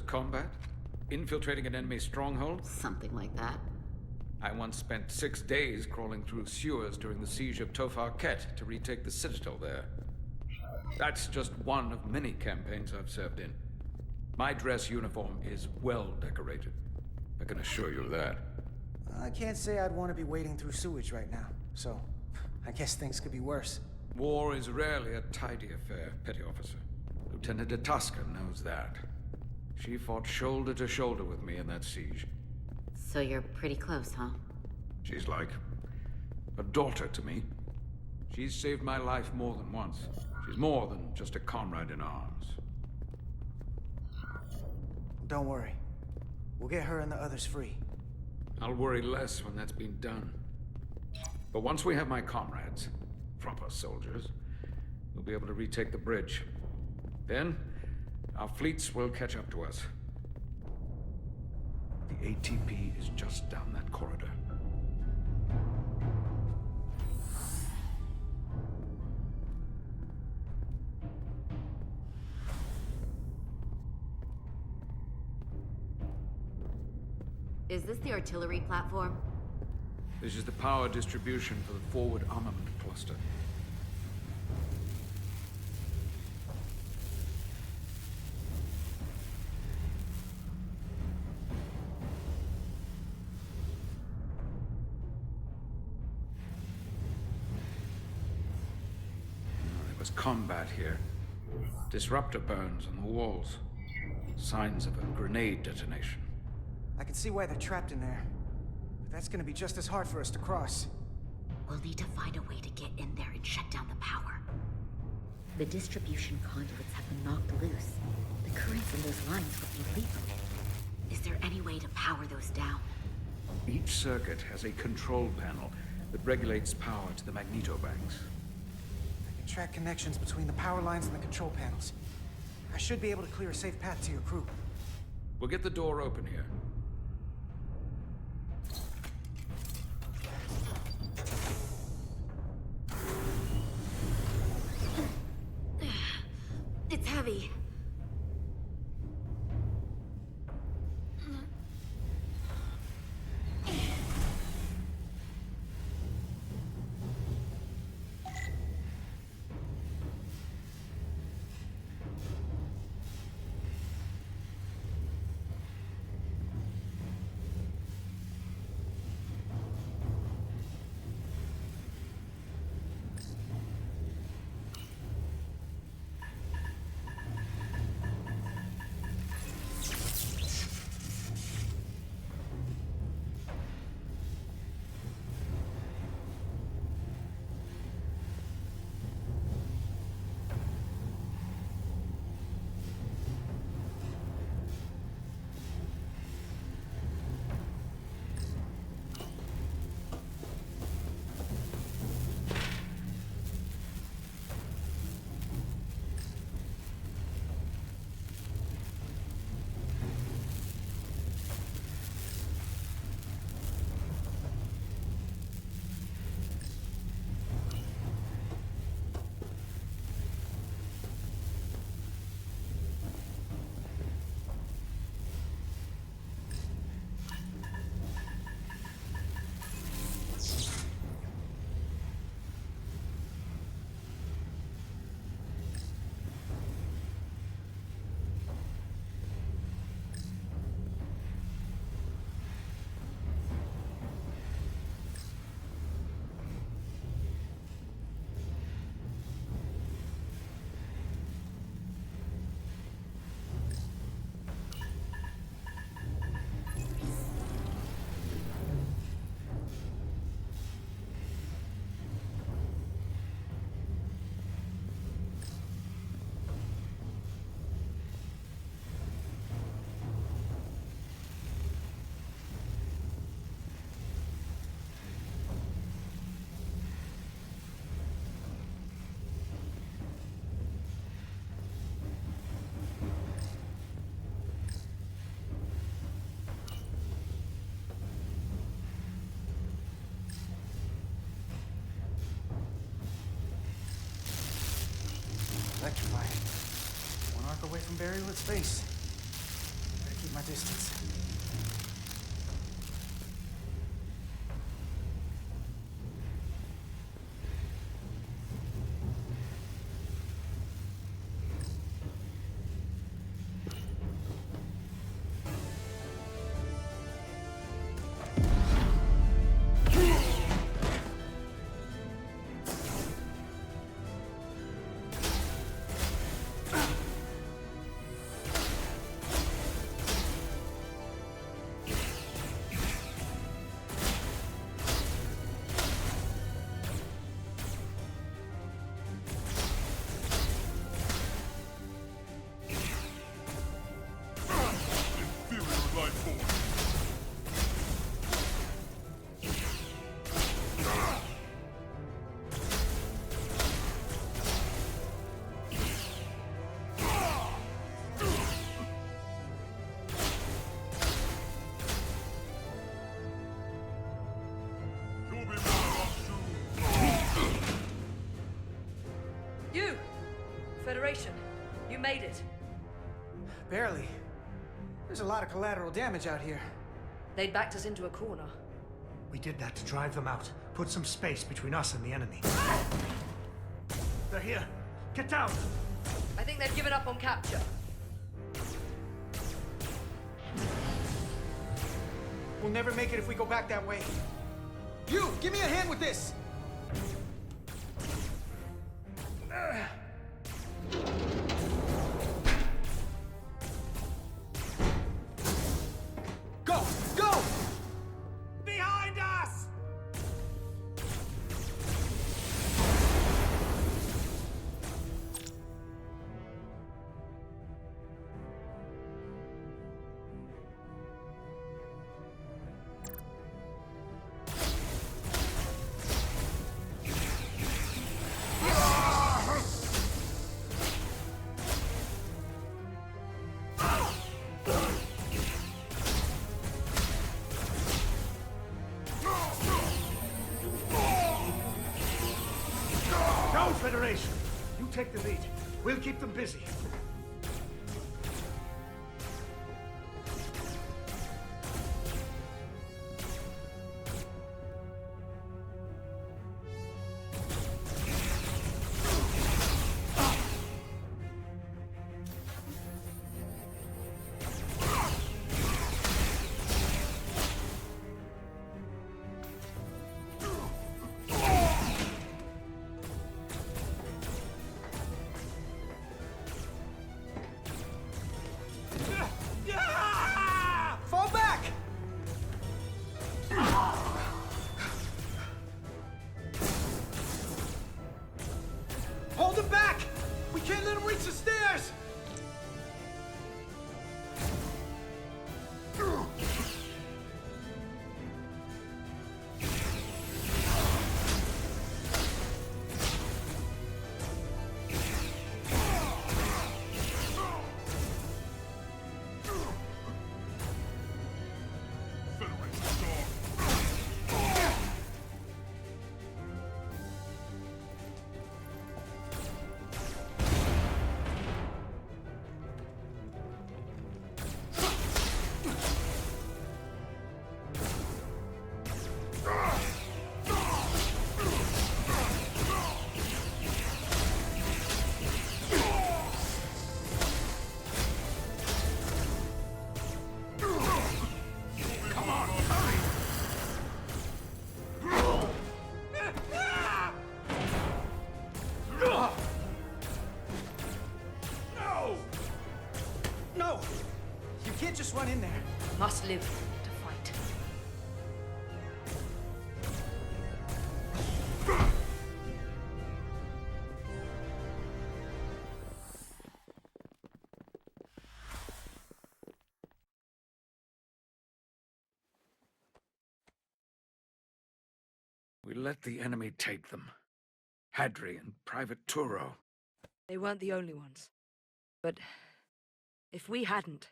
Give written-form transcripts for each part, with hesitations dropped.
Combat? Infiltrating an enemy stronghold? Something like that. I once spent 6 days crawling through sewers during the siege of Tofar Ket to retake the citadel there. That's just one of many campaigns I've served in. My dress uniform is well decorated. I can assure you of that. I can't say I'd want to be wading through sewage right now, so I guess things could be worse. War is rarely a tidy affair, Petty Officer. Lieutenant Itasca knows that. She fought shoulder to shoulder with me in that siege. So you're pretty close, huh? She's like a daughter to me. She's saved my life more than once. She's more than just a comrade in arms. Don't worry. We'll get her and the others free. I'll worry less when that's been done. But once we have my comrades, proper soldiers, we'll be able to retake the bridge. Then, our fleets will catch up to us. The ATP is just down that corridor. Is this the artillery platform? This is the power distribution for the forward armament cluster. There was combat here. Disruptor burns on the walls. Signs of a grenade detonation. I can see why they're trapped in there. But that's gonna be just as hard for us to cross. We'll need to find a way to get in there and shut down the power. The distribution conduits have been knocked loose. The currents in those lines would be lethal. Is there any way to power those down? Each circuit has a control panel that regulates power to the magnetobanks. I can track connections between the power lines and the control panels. I should be able to clear a safe path to your crew. We'll get the door open here. It's heavy. Electrifying. One arc away from burial at space. my distance. You! Federation, you made it. Barely. There's a lot of collateral damage out here. They'd backed us into a corner. We did that to drive them out. Put some space between us and the enemy. They're here. Get down! I think they've given up on capture. We'll never make it if we go back that way. You! Give me a hand with this! Go! Go! Behind us! Go, Federation! You take the lead. We'll keep them busy. Fall back! Hold him back! We can't let him reach the stairs! No! You can't just run in there. Must live to fight. We let the enemy take them. Hadri and Private Turo. They weren't the only ones. But if we hadn't,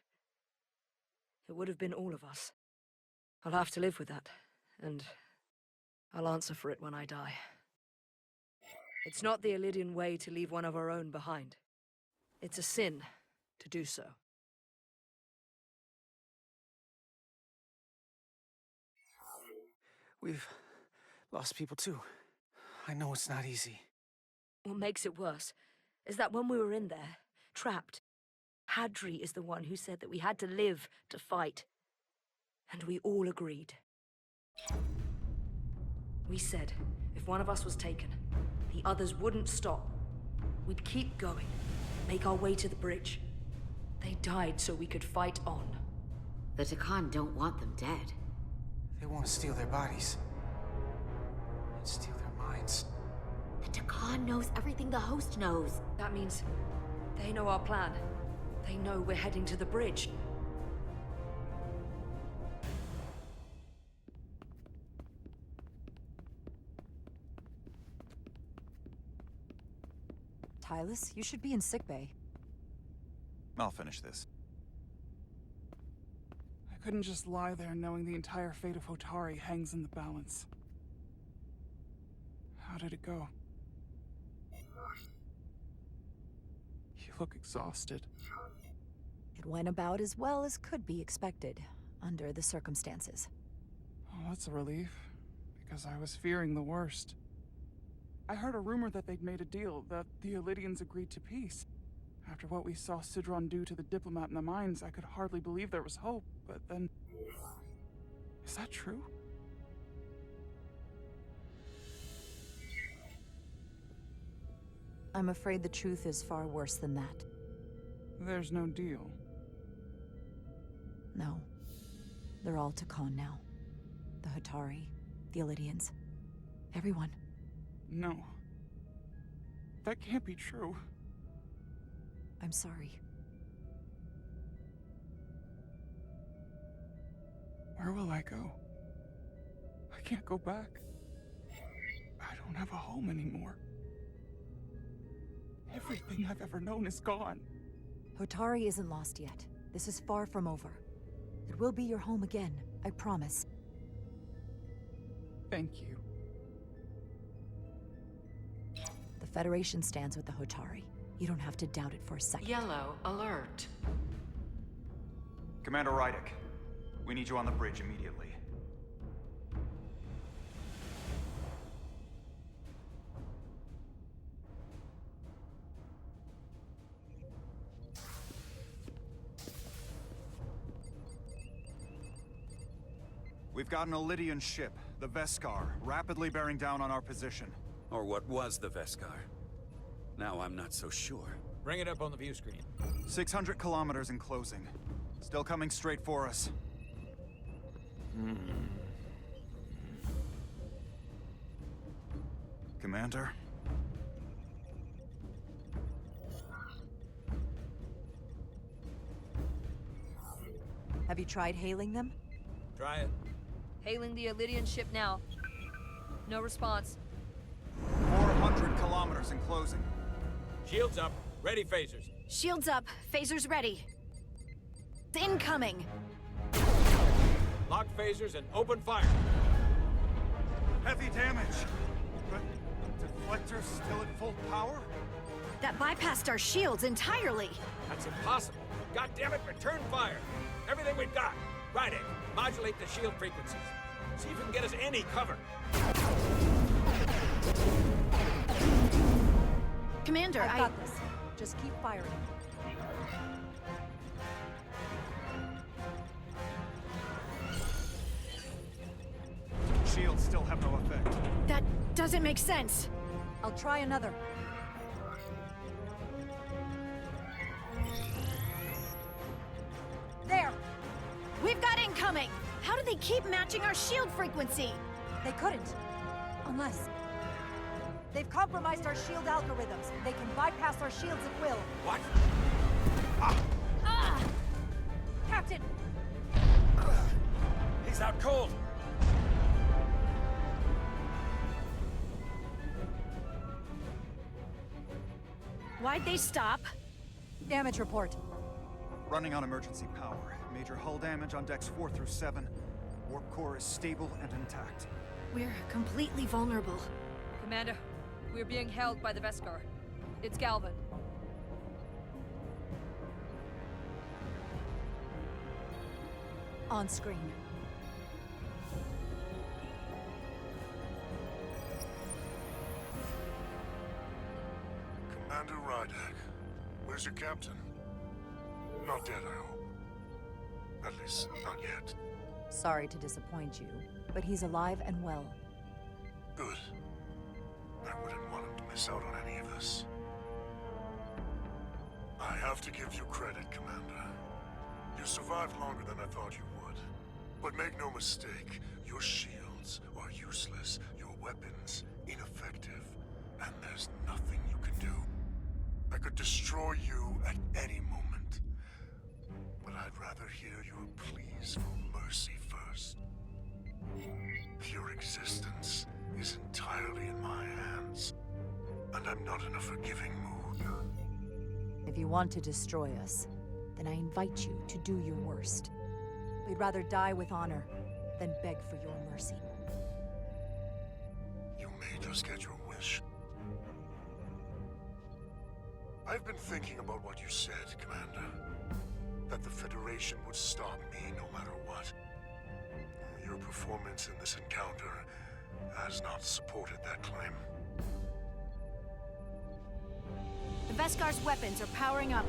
it would have been all of us. I'll have to live with that, and I'll answer for it when I die. It's not the Illidian way to leave one of our own behind. It's a sin to do so. We've lost people too. I know it's not easy. What makes it worse is that when we were in there, trapped, Hadri is the one who said that we had to live to fight. And we all agreed. We said if one of us was taken, the others wouldn't stop. We'd keep going, make our way to the bridge. They died so we could fight on. The Takan don't want them dead. They want to steal their bodies. And steal their minds. The Takan knows everything the host knows. That means they know our plan. They know we're heading to the bridge. Tylus, you should be in sickbay. I'll finish this. I couldn't just lie there knowing the entire fate of Hotari hangs in the balance. How did it go? You look exhausted. It went about as well as could be expected, under the circumstances. Oh, that's a relief, because I was fearing the worst. I heard a rumor that they'd made a deal, that the Elydians agreed to peace. After what we saw Sidron do to the diplomat in the mines, I could hardly believe there was hope, but then... Is that true? I'm afraid the truth is far worse than that. There's no deal. No. They're all Takan now. The Hotari, the Elydians. Everyone. No. That can't be true. I'm sorry. Where will I go? I can't go back. I don't have a home anymore. Everything I've ever known is gone. Hotari isn't lost yet. This is far from over. It will be your home again, I promise. Thank you. The Federation stands with the Hotari. You don't have to doubt it for a second. Yellow alert. Commander Rydick, we need you on the bridge immediately. We've got an Elydian ship, the Veskar, rapidly bearing down on our position. Or what was the Veskar. Now I'm not so sure. Bring it up on the view screen. 600 kilometers in closing. Still coming straight for us. Commander? Have you tried hailing them? Try it. Hailing the Elydian ship now. No response. 400 kilometers in closing. Shields up. Ready phasers. Shields up. Phasers ready. Incoming! Lock phasers and open fire. Heavy damage. But deflector's still at full power? That bypassed our shields entirely! That's impossible. God damn it, return fire. Everything we've got. Rydick, modulate the shield frequencies. See if you can get us any cover. Commander, I got this. Just keep firing. Shields still have no effect. That doesn't make sense. I'll try another. There! We've got incoming! How do they keep matching our shield frequency? They couldn't. Unless... They've compromised our shield algorithms. They can bypass our shields at will. What? Captain! He's out cold. Why'd they stop? Damage report. Running on emergency power. Major hull damage on decks 4 through 7. Warp core is stable and intact. We're completely vulnerable. Commander, we're being held by the Veskar. It's Galvin. On screen. Rydek, where's your captain? Not dead, I hope. At least, not yet. Sorry to disappoint you, but he's alive and well. Good. I wouldn't want him to miss out on any of this. I have to give you credit, Commander. You survived longer than I thought you would. But make no mistake, your shields are useless, your weapons ineffective, and there's nothing you can do. I could destroy you at any moment. But I'd rather hear your pleas for mercy first. Your existence is entirely in my hands, and I'm not in a forgiving mood. If you want to destroy us, then I invite you to do your worst. We'd rather die with honor than beg for your mercy. You may just get your wish. I've been thinking about what you said, Commander. That the Federation would stop me no matter what. Your performance in this encounter has not supported that claim. The Veskar's weapons are powering up.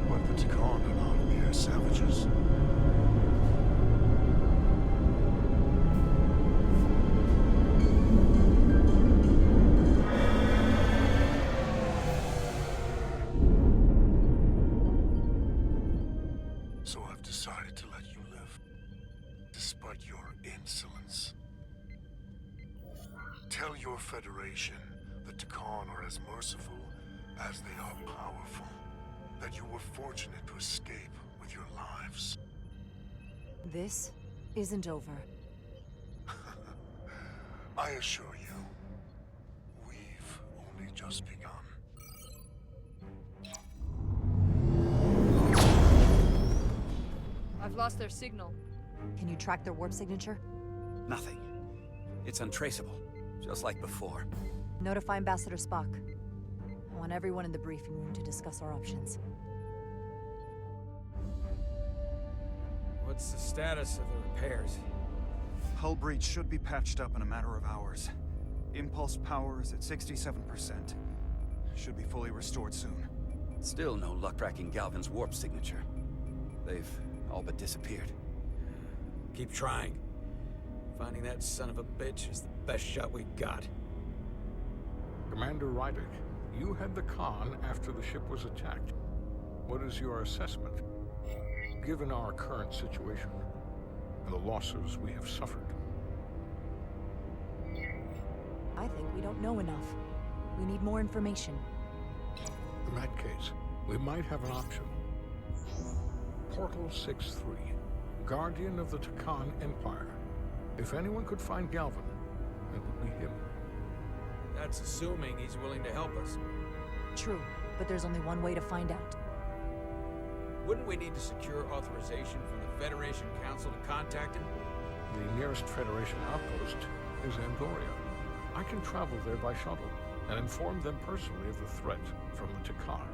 But the Tkon are not mere savages. So I've decided to let you live, despite your insolence. Tell your Federation the Tkon are as merciful as they are powerful, that you were fortunate to escape with your lives. This isn't over. I assure you, we've only just begun. I've lost their signal. Can you track their warp signature? Nothing. It's untraceable, just like before. Notify Ambassador Spock. I want everyone in the briefing room to discuss our options. What's the status of the repairs? Hull breach should be patched up in a matter of hours. Impulse power is at 67%. Should be fully restored soon. Still no luck tracking Galvin's warp signature. They've all but disappeared. Keep trying. Finding that son of a bitch is the best shot we got. Commander Rydek, you had the Khan after the ship was attacked. What is your assessment? Given our current situation, and the losses we have suffered. I think we don't know enough. We need more information. In that case, we might have an option. Portal 6-3, Guardian of the Tkon Empire. If anyone could find Galvin, it would be him. That's assuming he's willing to help us. True, but there's only one way to find out. Wouldn't we need to secure authorization from the Federation Council to contact him? The nearest Federation outpost is Angoria. I can travel there by shuttle and inform them personally of the threat from the Tkon.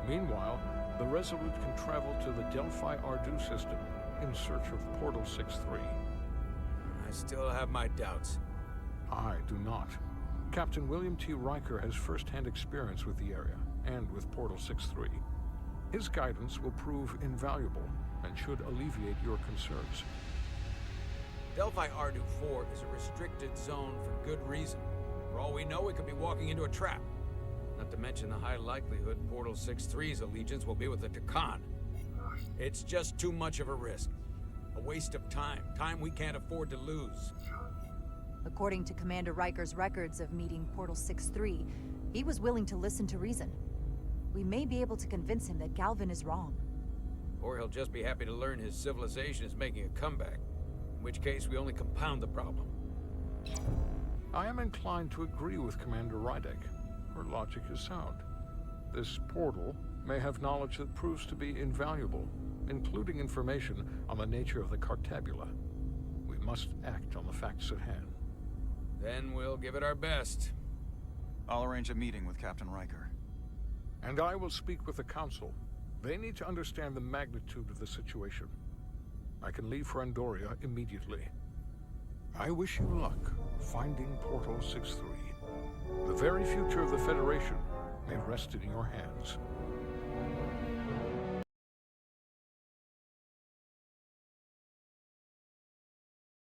Meanwhile, the Resolute can travel to the Delphi Ardu system in search of Portal 6-3. I still have my doubts. I do not. Captain William T. Riker has first-hand experience with the area and with Portal 6-3. His guidance will prove invaluable and should alleviate your concerns. Delphi Ardu 4 is a restricted zone for good reason. For all we know, we could be walking into a trap. Not to mention the high likelihood Portal 6-3's allegiance will be with the Tkon. It's just too much of a risk. A waste of time. Time we can't afford to lose. According to Commander Riker's records of meeting Portal 6-3, he was willing to listen to reason. We may be able to convince him that Galvin is wrong. Or he'll just be happy to learn his civilization is making a comeback. In which case, we only compound the problem. I am inclined to agree with Commander Rydek. Her logic is sound. This portal may have knowledge that proves to be invaluable, including information on the nature of the Cartabula. We must act on the facts at hand. Then we'll give it our best. I'll arrange a meeting with Captain Riker. And I will speak with the Council. They need to understand the magnitude of the situation. I can leave for Andoria immediately. I wish you luck finding Portal 6-3. The very future of the Federation may rest in your hands.